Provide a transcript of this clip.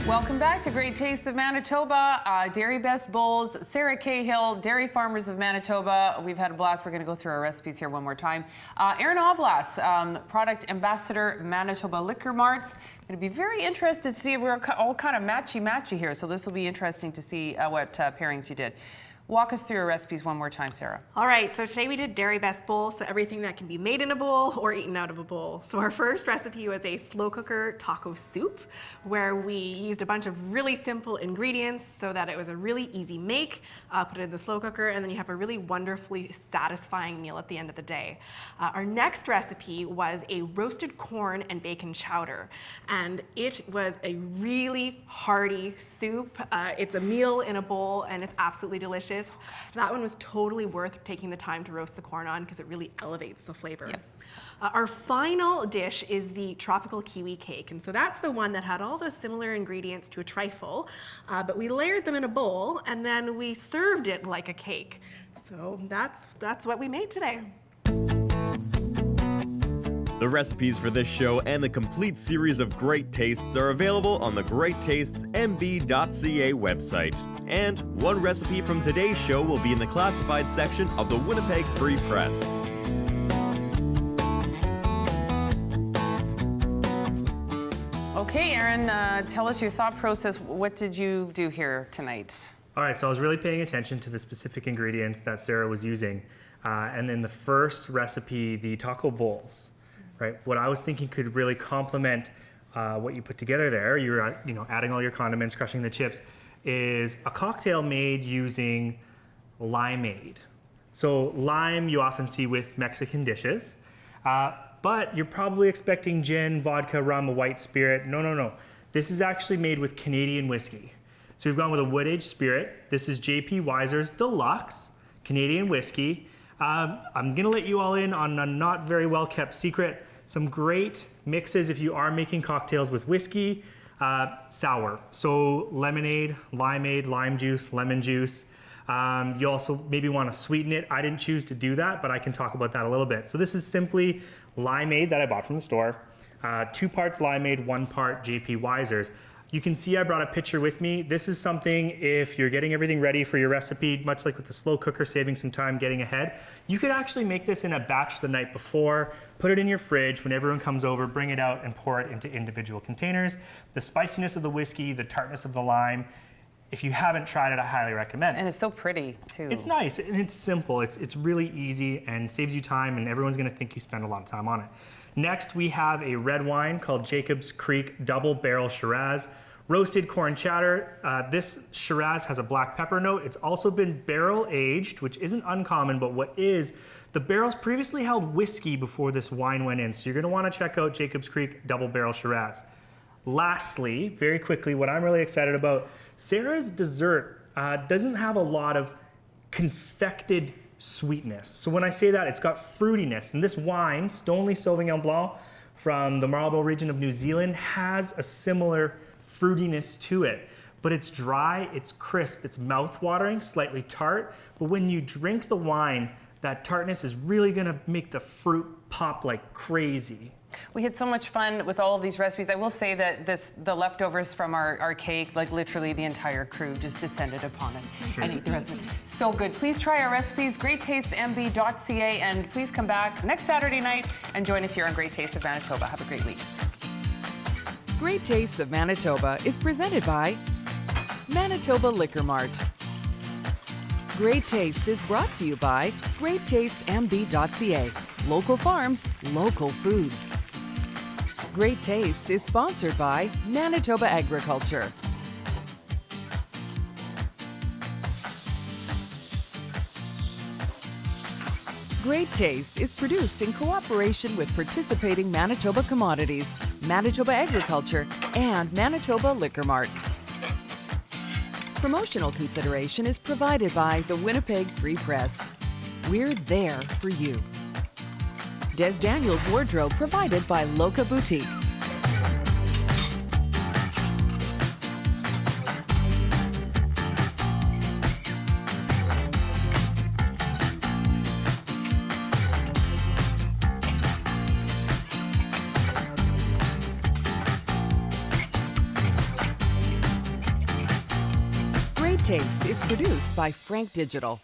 Welcome back to Great Tastes of Manitoba, Dairy Best Bowls, Sarah Cahill, Dairy Farmers of Manitoba. We've had a blast. We're going to go through our recipes here one more time. Aaron Alblas, Product Ambassador, Manitoba Liquor Marts. Going to be very interested to see if we're all kind of matchy-matchy here, so this will be interesting to see what pairings you did. Walk us through your recipes one more time, Sarah. All right, so today we did Dairy Best Bowl, so everything that can be made in a bowl or eaten out of a bowl. So our first recipe was a slow cooker taco soup, where we used a bunch of really simple ingredients so that it was a really easy make. Put it in the slow cooker, and then you have a really wonderfully satisfying meal at the end of the day. Our next recipe was a roasted corn and bacon chowder, and it was a really hearty soup. It's a meal in a bowl, and it's absolutely delicious. That one was totally worth taking the time to roast the corn on because it really elevates the flavor. Yep. Our final dish is the tropical kiwi cake, and so that's the one that had all those similar ingredients to a trifle, but we layered them in a bowl and then we served it like a cake. So that's what we made today. The recipes for this show and the complete series of Great Tastes are available on the GreatTastesMB.ca website. And one recipe from today's show will be in the classified section of the Winnipeg Free Press. Okay, Aaron, tell us your thought process. What did you do here tonight? All right, so I was really paying attention to the specific ingredients that Sarah was using. And in the first recipe, the taco bowls. Right. What I was thinking could really complement what you put together there. You're adding all your condiments, crushing the chips, is a cocktail made using limeade. So lime you often see with Mexican dishes, but you're probably expecting gin, vodka, rum, a white spirit. No. This is actually made with Canadian whiskey. So we've gone with a wood aged spirit. This is J.P. Weiser's Deluxe Canadian whiskey. I'm gonna let you all in on a not very well kept secret. Some great mixes if you are making cocktails with whiskey, sour. So lemonade, limeade, lime juice, lemon juice. You also maybe wanna sweeten it. I didn't choose to do that, but I can talk about that a little bit. So this is simply limeade that I bought from the store. 2 parts limeade, 1 part J.P. Weiser's. You can see I brought a pitcher with me. This is something if you're getting everything ready for your recipe, much like with the slow cooker, saving some time getting ahead, you could actually make this in a batch the night before, put it in your fridge, when everyone comes over, bring it out and pour it into individual containers. The spiciness of the whiskey, the tartness of the lime, if you haven't tried it, I highly recommend it. And it's so pretty, too. It's nice and it's simple. It's really easy and saves you time, and everyone's gonna think you spend a lot of time on it. Next, we have a red wine called Jacob's Creek Double Barrel Shiraz. Roasted corn chowder. This Shiraz has a black pepper note. It's also been barrel aged, which isn't uncommon, but what is, the barrels previously held whiskey before this wine went in. So you're gonna wanna check out Jacob's Creek Double Barrel Shiraz. Lastly, very quickly, what I'm really excited about, Sarah's dessert doesn't have a lot of confected sweetness. So when I say that, it's got fruitiness. And this wine, Stoneleigh Sauvignon Blanc from the Marlborough region of New Zealand, has a similar fruitiness to it. But it's dry, it's crisp, it's mouth-watering, slightly tart. But when you drink the wine, that tartness is really gonna make the fruit pop like crazy. We had so much fun with all of these recipes. I will say that the leftovers from our cake, like literally the entire crew just descended upon it and ate the rest of it. So good. Please try our recipes, GreatTastesMB.ca, and please come back next Saturday night and join us here on Great Tastes of Manitoba. Have a great week. Great Tastes of Manitoba is presented by Manitoba Liquor Mart. Great Tastes is brought to you by GreatTastesMB.ca. Local farms, local foods. Great Taste is sponsored by Manitoba Agriculture. Great Taste is produced in cooperation with participating Manitoba Commodities, Manitoba Agriculture, and Manitoba Liquor Mart. Promotional consideration is provided by the Winnipeg Free Press. We're there for you. Des Daniels Wardrobe provided by Loca Boutique. Taste is produced by Frank Digital.